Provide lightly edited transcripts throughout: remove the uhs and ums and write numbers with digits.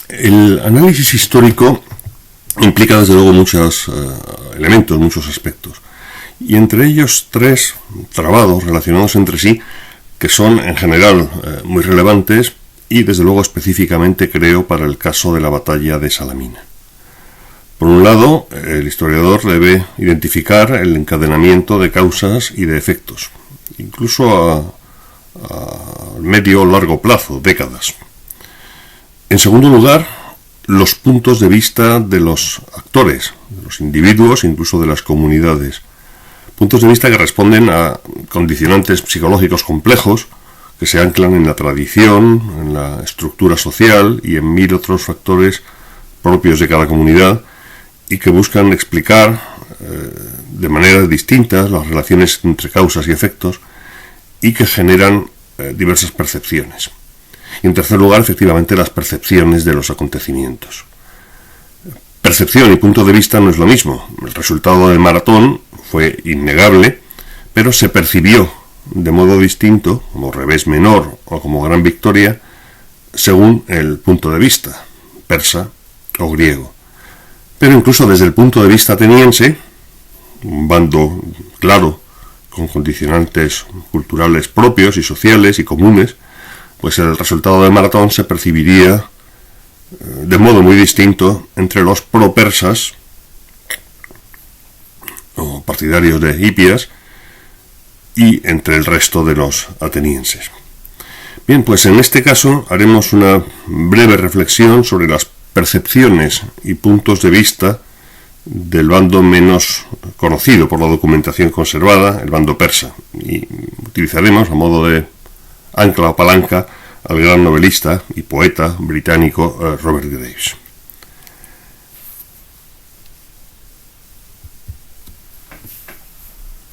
El análisis histórico implica desde luego muchos elementos, muchos aspectos, y entre ellos tres trabados relacionados entre sí que son en general muy relevantes y desde luego específicamente creo para el caso de la batalla de Salamina. Por un lado, el historiador debe identificar el encadenamiento de causas y de efectos, incluso a medio o largo plazo, décadas. En segundo lugar, los puntos de vista de los actores, de los individuos, incluso de las comunidades. Puntos de vista que responden a condicionantes psicológicos complejos que se anclan en la tradición, en la estructura social y en mil otros factores propios de cada comunidad y que buscan explicar de maneras distintas las relaciones entre causas y efectos y que generan diversas percepciones. Y en tercer lugar, efectivamente, las percepciones de los acontecimientos. Percepción y punto de vista no es lo mismo. El resultado del maratón fue innegable, pero se percibió de modo distinto, como revés menor o como gran victoria, según el punto de vista, persa o griego. Pero incluso desde el punto de vista ateniense, un bando claro, con condicionantes culturales propios y sociales y comunes, pues el resultado del maratón se percibiría de modo muy distinto entre los pro-persas o partidarios de Hipias y entre el resto de los atenienses. Bien, pues en este caso haremos una breve reflexión sobre las percepciones y puntos de vista del bando menos conocido por la documentación conservada, el bando persa, y utilizaremos a modo de ancla o palanca al gran novelista y poeta británico Robert Graves.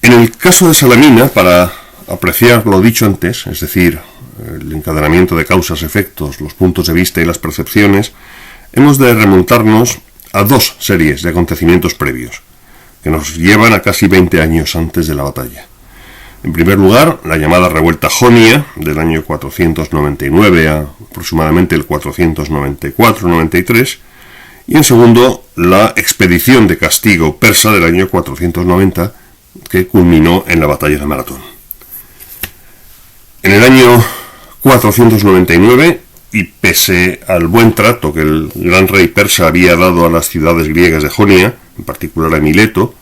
En el caso de Salamina, para apreciar lo dicho antes, es decir, el encadenamiento de causas, efectos, los puntos de vista y las percepciones, hemos de remontarnos a dos series de acontecimientos previos, que nos llevan a casi 20 años antes de la batalla. En primer lugar, la llamada revuelta jonia del año 499 a aproximadamente el 494-93, y en segundo, la expedición de castigo persa del año 490, que culminó en la batalla de Maratón. En el año 499, y pese al buen trato que el gran rey persa había dado a las ciudades griegas de Jonia, en particular a Mileto,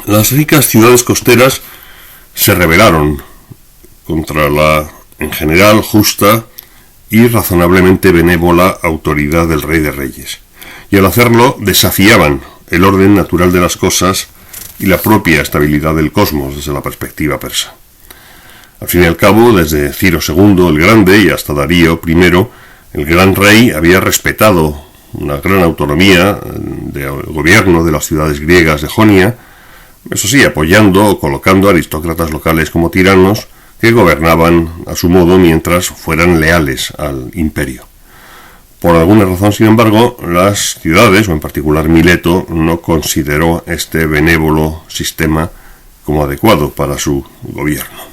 las ricas ciudades costeras se rebelaron contra la, en general, justa y razonablemente benévola autoridad del rey de reyes, y al hacerlo desafiaban el orden natural de las cosas y la propia estabilidad del cosmos desde la perspectiva persa. Al fin y al cabo, desde Ciro II el Grande y hasta Darío I, el gran rey había respetado una gran autonomía de gobierno de las ciudades griegas de Jonia, eso sí, apoyando o colocando aristócratas locales como tiranos que gobernaban a su modo mientras fueran leales al imperio. Por alguna razón, sin embargo, las ciudades, o en particular Mileto, no consideró este benévolo sistema como adecuado para su gobierno.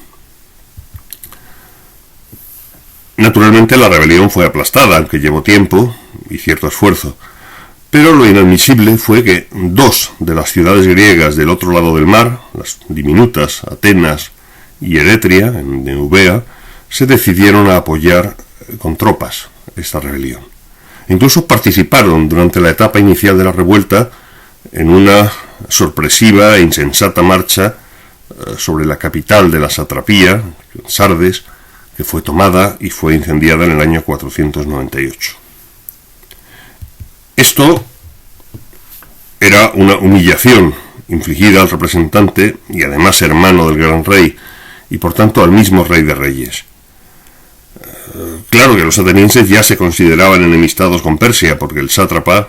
Naturalmente la rebelión fue aplastada, aunque llevó tiempo y cierto esfuerzo, pero lo inadmisible fue que dos de las ciudades griegas del otro lado del mar, las diminutas Atenas y Eretria, en Eubea, se decidieron a apoyar con tropas esta rebelión. Incluso participaron durante la etapa inicial de la revuelta en una sorpresiva e insensata marcha sobre la capital de la satrapía, Sardes, que fue tomada y fue incendiada en el año 498. Esto era una humillación infligida al representante y además hermano del gran rey, y por tanto al mismo rey de reyes. Claro que los atenienses ya se consideraban enemistados con Persia, porque el sátrapa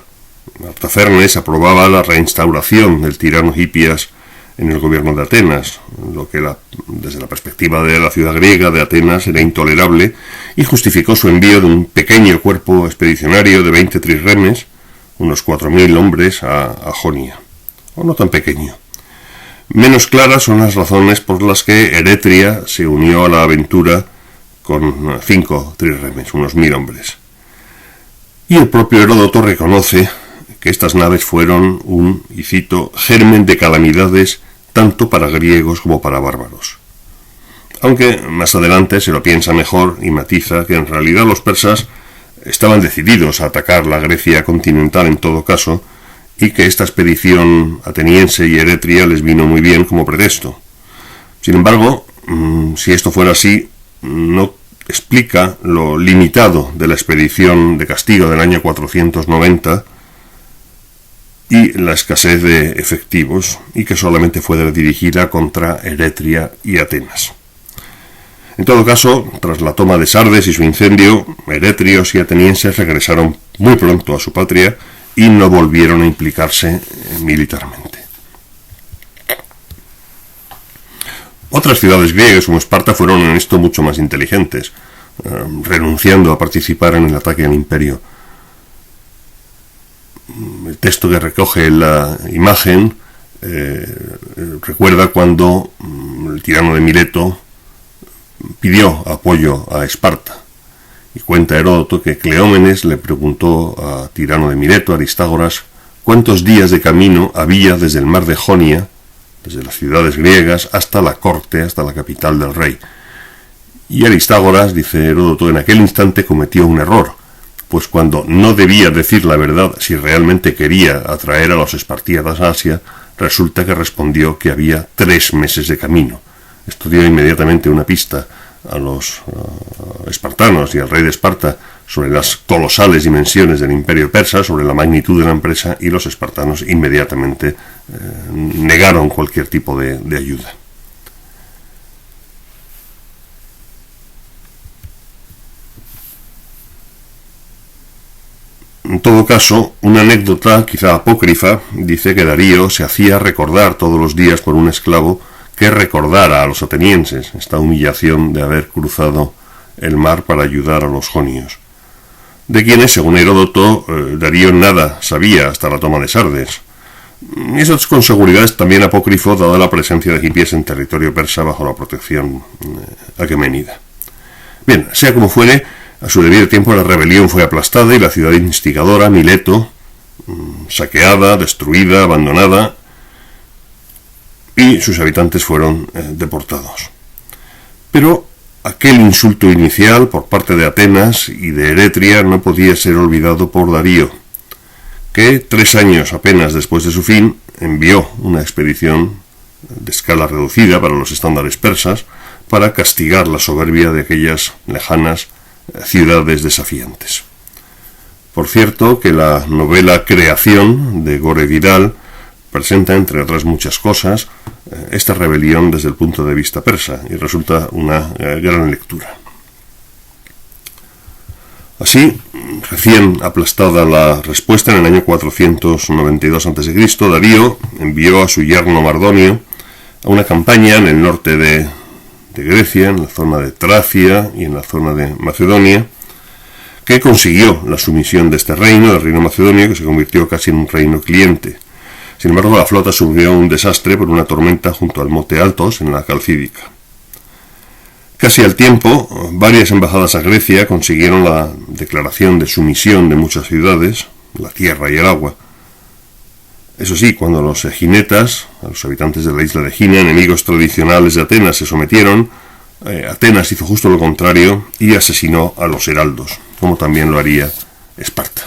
Artafernes aprobaba la reinstauración del tirano Hipias en el gobierno de Atenas, lo que desde la perspectiva de la ciudad griega de Atenas era intolerable, y justificó su envío de un pequeño cuerpo expedicionario de 20 trirremes, unos 4.000 hombres, a Jonia, o no tan pequeño. Menos claras son las razones por las que Eretria se unió a la aventura con 5 trirremes, unos 1000 hombres. Y el propio Heródoto reconoce que estas naves fueron un, y cito, germen de calamidades tanto para griegos como para bárbaros. Aunque más adelante se lo piensa mejor y matiza que en realidad los persas estaban decididos a atacar la Grecia continental en todo caso, y que esta expedición ateniense y eretria les vino muy bien como pretexto. Sin embargo, si esto fuera así, no explica lo limitado de la expedición de castigo del año 490 y la escasez de efectivos, y que solamente fue dirigida contra Eretria y Atenas. En todo caso, tras la toma de Sardes y su incendio, eretrios y atenienses regresaron muy pronto a su patria y no volvieron a implicarse militarmente. Otras ciudades griegas como Esparta fueron en esto mucho más inteligentes, renunciando a participar en el ataque al imperio. El texto que recoge la imagen recuerda cuando el tirano de Mileto pidió apoyo a Esparta. Y cuenta Heródoto que Cleómenes le preguntó a tirano de Mileto, Aristágoras, cuántos días de camino había desde el mar de Jonia, desde las ciudades griegas, hasta la corte, hasta la capital del rey. Y Aristágoras, dice Heródoto, en aquel instante cometió un error, pues cuando no debía decir la verdad si realmente quería atraer a los espartíatas a Asia, resulta que respondió que había 3 meses de camino. Esto dio inmediatamente una pista a los espartanos y al rey de Esparta sobre las colosales dimensiones del imperio persa, sobre la magnitud de la empresa, y los espartanos inmediatamente negaron cualquier tipo de ayuda. En todo caso, una anécdota, quizá apócrifa, dice que Darío se hacía recordar todos los días por un esclavo que recordara a los atenienses esta humillación de haber cruzado el mar para ayudar a los jonios, de quienes, según Heródoto, Darío nada sabía hasta la toma de Sardes. Y eso es con seguridad también apócrifo, dada la presencia de hipies en territorio persa bajo la protección aqueménida. Bien, sea como fuere, a su debido tiempo la rebelión fue aplastada y la ciudad instigadora, Mileto, saqueada, destruida, abandonada, y sus habitantes fueron deportados. Pero aquel insulto inicial por parte de Atenas y de Eretria no podía ser olvidado por Darío, que 3 años apenas después de su fin envió una expedición de escala reducida para los estándares persas para castigar la soberbia de aquellas lejanas ciudades desafiantes. Por cierto, que la novela Creación de Gore Vidal presenta, entre otras muchas cosas, esta rebelión desde el punto de vista persa, y resulta una gran lectura. Así, recién aplastada la respuesta, en el año 492 a.C., Darío envió a su yerno Mardonio a una campaña en el norte de Grecia, en la zona de Tracia y en la zona de Macedonia, que consiguió la sumisión de este reino, del reino macedonio, que se convirtió casi en un reino cliente. Sin embargo, la flota sufrió un desastre por una tormenta junto al monte Altos, en la Calcídica. Casi al tiempo, varias embajadas a Grecia consiguieron la declaración de sumisión de muchas ciudades, la tierra y el agua. Eso sí, cuando los eginetas, a los habitantes de la isla de Egina, enemigos tradicionales de Atenas, se sometieron, Atenas hizo justo lo contrario y asesinó a los heraldos, como también lo haría Esparta.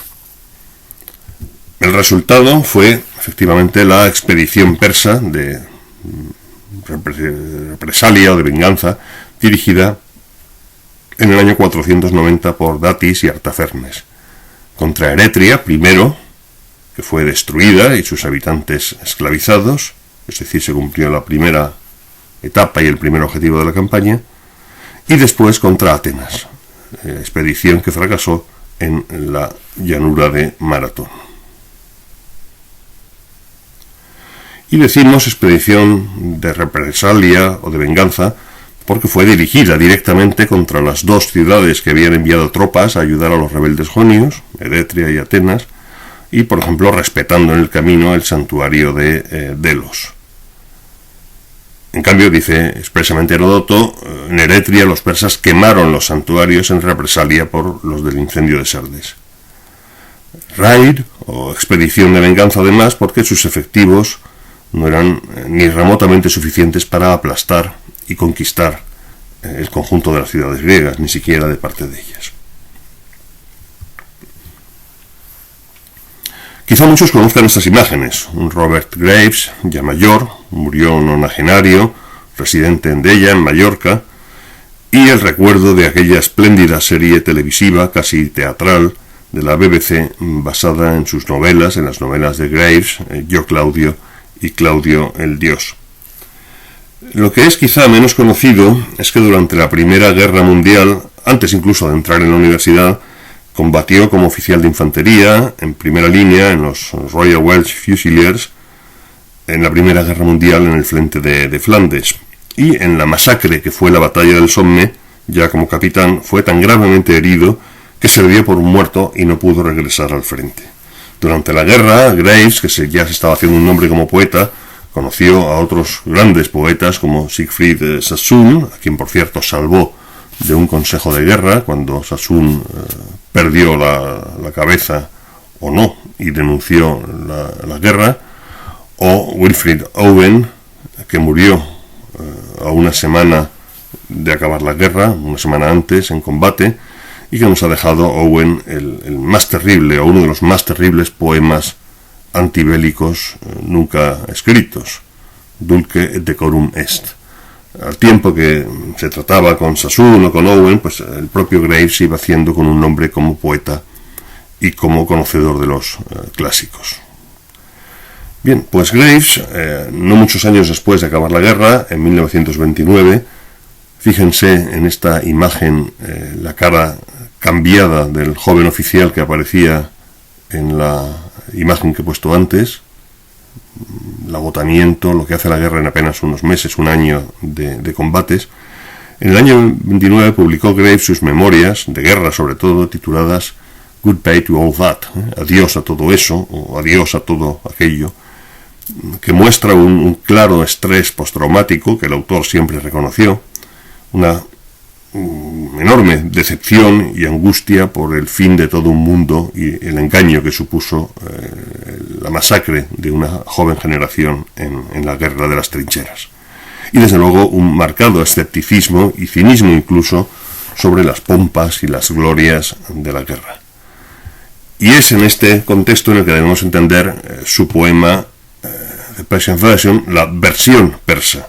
El resultado fue, efectivamente, la expedición persa de represalia o de venganza, dirigida en el año 490 por Datis y Artafernes, contra Eretria primero, que fue destruida y sus habitantes esclavizados, es decir, se cumplió la primera etapa y el primer objetivo de la campaña, y después contra Atenas, expedición que fracasó en la llanura de Maratón. Y decimos expedición de represalia o de venganza porque fue dirigida directamente contra las 2 ciudades que habían enviado tropas a ayudar a los rebeldes jonios, Eretria y Atenas, y por ejemplo respetando en el camino el santuario de Delos. En cambio, dice expresamente Heródoto, en Eretria los persas quemaron los santuarios en represalia por los del incendio de Sardes. Raid, o expedición de venganza además, porque sus efectivos no eran ni remotamente suficientes para aplastar y conquistar el conjunto de las ciudades griegas, ni siquiera de parte de ellas. Quizá muchos conozcan estas imágenes. Un Robert Graves, ya mayor, murió nonagenario, residente en Della, en Mallorca, y el recuerdo de aquella espléndida serie televisiva, casi teatral, de la BBC, basada en sus novelas, en las novelas de Graves, Yo Claudio y Claudio el Dios. Lo que es quizá menos conocido es que durante la Primera Guerra Mundial, antes incluso de entrar en la universidad, combatió como oficial de infantería, en primera línea, en los Royal Welsh Fusiliers, en la Primera Guerra Mundial en el frente de Flandes. Y en la masacre que fue la batalla del Somme, ya como capitán, fue tan gravemente herido que se dio por muerto y no pudo regresar al frente. Durante la guerra, Graves, que ya se estaba haciendo un nombre como poeta, conoció a otros grandes poetas como Siegfried Sassoon, a quien por cierto salvó de un consejo de guerra cuando Sassoon perdió la cabeza o no y denunció la guerra, o Wilfrid Owen, que murió a una semana de acabar la guerra, una semana antes en combate, y que nos ha dejado Owen el más terrible o uno de los más terribles poemas antibélicos nunca escritos, Dulce et decorum est. Al tiempo que se trataba con Sassoon o con Owen, pues el propio Graves iba haciendo con un nombre como poeta y como conocedor de los clásicos. Bien, pues Graves, no muchos años después de acabar la guerra, en 1929, fíjense en esta imagen, la cara cambiada del joven oficial que aparecía en la imagen que he puesto antes, el agotamiento, lo que hace la guerra en apenas unos meses, un año de combates. En el año 29 publicó Graves sus memorias, de guerra sobre todo, tituladas Goodbye to All That, adiós a todo eso, o adiós a todo aquello, que muestra un claro estrés postraumático que el autor siempre reconoció, una enorme decepción y angustia por el fin de todo un mundo y el engaño que supuso la masacre de una joven generación en la guerra de las trincheras. Y desde luego un marcado escepticismo y cinismo incluso sobre las pompas y las glorias de la guerra. Y es en este contexto en el que debemos entender su poema The Persian Version, la versión persa,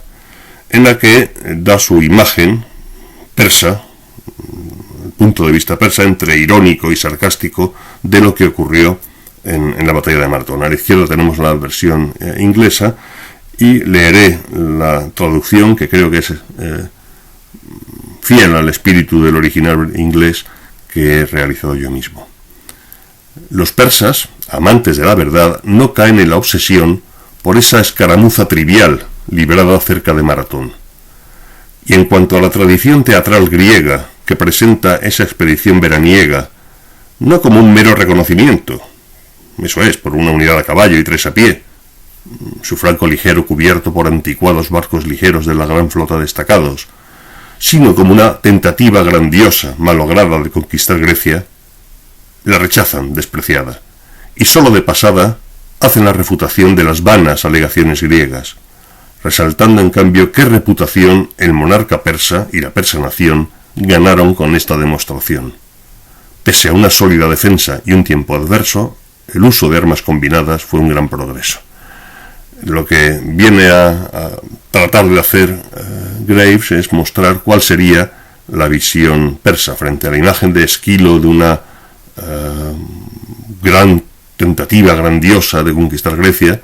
en la que da su imagen persa, el punto de vista persa, entre irónico y sarcástico de lo que ocurrió en la batalla de Maratón. A la izquierda tenemos la versión inglesa y leeré la traducción, que creo que es fiel al espíritu del original inglés, que he realizado yo mismo. Los persas, amantes de la verdad, no caen en la obsesión por esa escaramuza trivial librada cerca de Maratón. Y en cuanto a la tradición teatral griega que presenta esa expedición veraniega, no como un mero reconocimiento, eso es, por una unidad a caballo y 3 a pie, su flanco ligero cubierto por anticuados barcos ligeros de la gran flota destacados, sino como una tentativa grandiosa, malograda de conquistar Grecia, la rechazan despreciada, y sólo de pasada hacen la refutación de las vanas alegaciones griegas, resaltando en cambio qué reputación el monarca persa y la persa nación ganaron con esta demostración. Pese a una sólida defensa y un tiempo adverso, el uso de armas combinadas fue un gran progreso. Lo que viene a tratar de hacer Graves es mostrar cuál sería la visión persa frente a la imagen de Esquilo de una gran tentativa grandiosa de conquistar Grecia.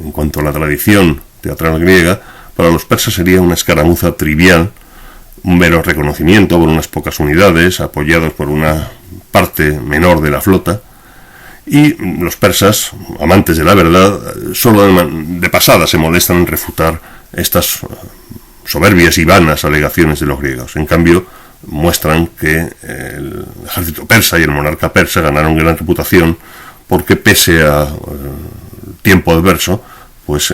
En cuanto a la tradición teatral griega, para los persas sería una escaramuza trivial, un mero reconocimiento por unas pocas unidades, apoyados por una parte menor de la flota, y los persas, amantes de la verdad, solo de pasada se molestan en refutar estas soberbias y vanas alegaciones de los griegos. En cambio, muestran que el ejército persa y el monarca persa ganaron gran reputación porque pese a tiempo adverso, pues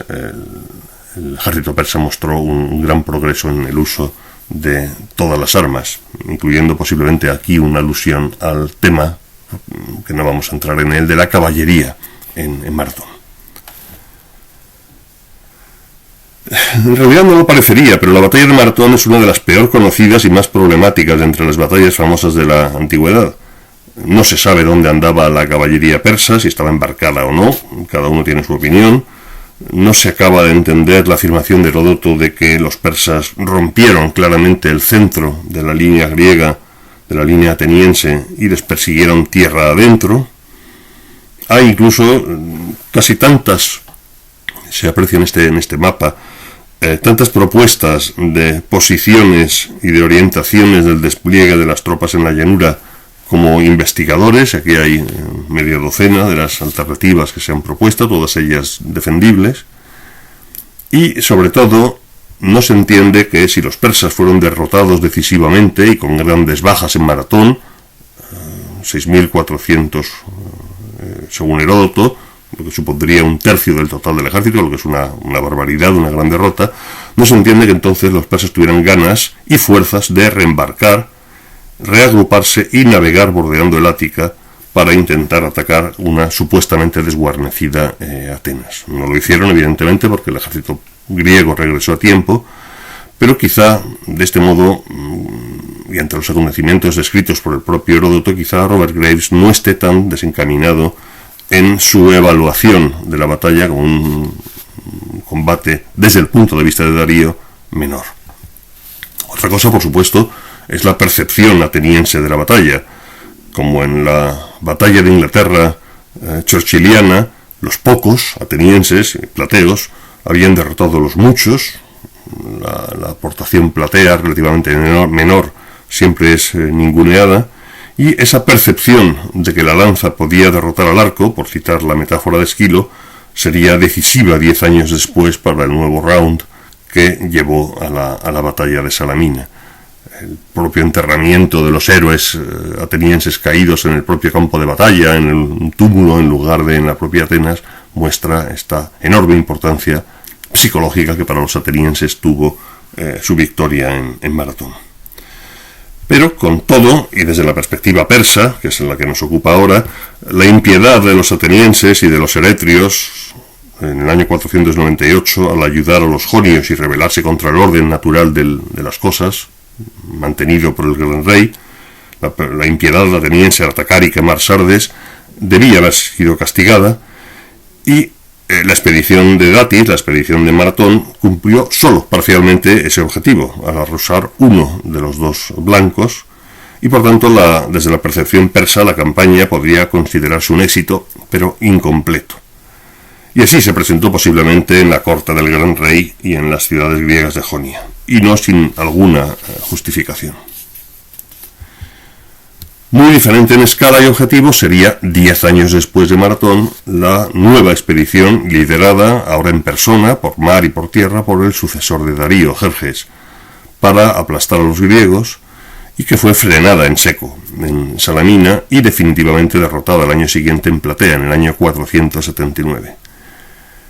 el ejército persa mostró un gran progreso en el uso de todas las armas, incluyendo posiblemente aquí una alusión al tema, que no vamos a entrar en él, de la caballería en Maratón. En realidad no lo parecería, pero la batalla de Maratón es una de las peor conocidas y más problemáticas entre las batallas famosas de la antigüedad. No se sabe dónde andaba la caballería persa, si estaba embarcada o no, cada uno tiene su opinión. No se acaba de entender la afirmación de Heródoto de que los persas rompieron claramente el centro de la línea griega, de la línea ateniense, y les persiguieron tierra adentro. Hay incluso casi tantas, se aprecia en este mapa, tantas propuestas de posiciones y de orientaciones del despliegue de las tropas en la llanura como investigadores. Aquí hay media docena de las alternativas que se han propuesto, todas ellas defendibles. Y sobre todo, no se entiende que si los persas fueron derrotados decisivamente y con grandes bajas en Maratón, 6.400 según Heródoto, lo que supondría un tercio del total del ejército, lo que es una barbaridad, una gran derrota, no se entiende que entonces los persas tuvieran ganas y fuerzas de reembarcar, reagruparse y navegar bordeando el Ática para intentar atacar una supuestamente desguarnecida Atenas. No lo hicieron, evidentemente, porque el ejército griego regresó a tiempo, pero quizá de este modo, y ante los acontecimientos descritos por el propio Heródoto, quizá Robert Graves no esté tan desencaminado en su evaluación de la batalla como un combate desde el punto de vista de Darío menor. Otra cosa, por supuesto, es la percepción ateniense de la batalla. Como en la batalla de Inglaterra churchilliana, los pocos atenienses, plateos, habían derrotado a los muchos. La aportación platea, relativamente menor, siempre es ninguneada. Y esa percepción de que la lanza podía derrotar al arco, por citar la metáfora de Esquilo, sería decisiva 10 años después para el nuevo round que llevó a la batalla de Salamina. El propio enterramiento de los héroes atenienses caídos en el propio campo de batalla, en un túmulo en lugar de en la propia Atenas, muestra esta enorme importancia psicológica que para los atenienses tuvo su victoria en Maratón. Pero con todo, y desde la perspectiva persa, que es la que nos ocupa ahora, la impiedad de los atenienses y de los eretrios en el año 498, al ayudar a los jonios y rebelarse contra el orden natural de las cosas, mantenido por el gran rey, la impiedad ateniense al atacar y quemar Sardes debía haber sido castigada, y la expedición de Datis, la expedición de Maratón, cumplió solo parcialmente ese objetivo, al arrasar uno de los dos blancos, y por tanto desde la percepción persa la campaña podría considerarse un éxito, pero incompleto. Y así se presentó posiblemente en la corte del gran rey y en las ciudades griegas de Jonia, y no sin alguna justificación. Muy diferente en escala y objetivo sería 10 años después de Maratón la nueva expedición liderada ahora en persona por mar y por tierra por el sucesor de Darío, Jerjes, para aplastar a los griegos, y que fue frenada en seco en Salamina y definitivamente derrotada el año siguiente en Platea, en el año 479.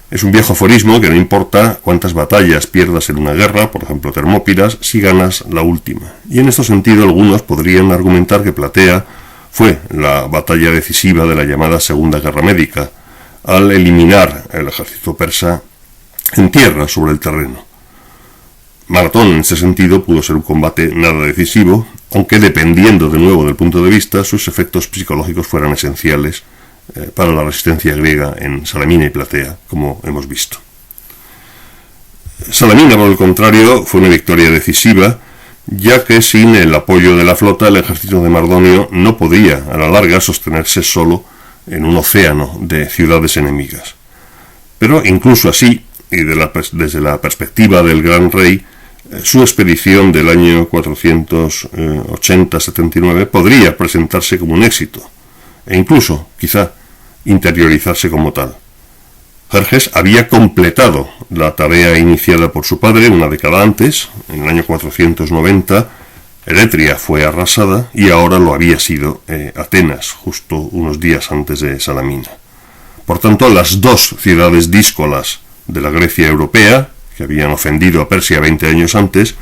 Es un viejo aforismo que no importa cuántas batallas pierdas en una guerra, por ejemplo Termópilas, si ganas la última. Y en este sentido algunos podrían argumentar que Platea fue la batalla decisiva de la llamada Segunda Guerra Médica, al eliminar el ejército persa en tierra sobre el terreno. Maratón en ese sentido pudo ser un combate nada decisivo, aunque dependiendo de nuevo del punto de vista, sus efectos psicológicos fueran esenciales para la resistencia griega en Salamina y Platea, como hemos visto. Salamina, por el contrario, fue una victoria decisiva, ya que sin el apoyo de la flota el ejército de Mardonio no podía, a la larga, sostenerse solo en un océano de ciudades enemigas. Pero incluso así, y desde la perspectiva del gran rey, su expedición del año 480-79 podría presentarse como un éxito, e incluso, quizá, interiorizarse como tal. Jerjes había completado la tarea iniciada por su padre una década antes, en el año 490, Eretria fue arrasada y ahora lo había sido Atenas, justo unos días antes de Salamina. Por tanto, las dos ciudades díscolas de la Grecia europea, que habían ofendido a Persia 20 años antes,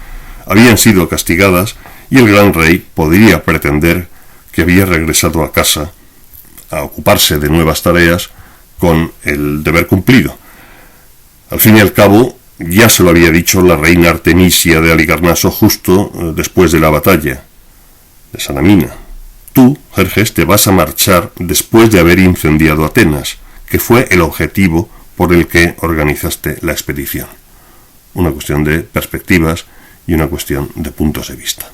habían sido castigadas y el gran rey podría pretender que había regresado a casa a ocuparse de nuevas tareas con el deber cumplido. Al fin y al cabo, ya se lo había dicho la reina Artemisia de Halicarnaso justo después de la batalla de Salamina. Tú, Jerjes, te vas a marchar después de haber incendiado Atenas, que fue el objetivo por el que organizaste la expedición. Una cuestión de perspectivas y una cuestión de puntos de vista.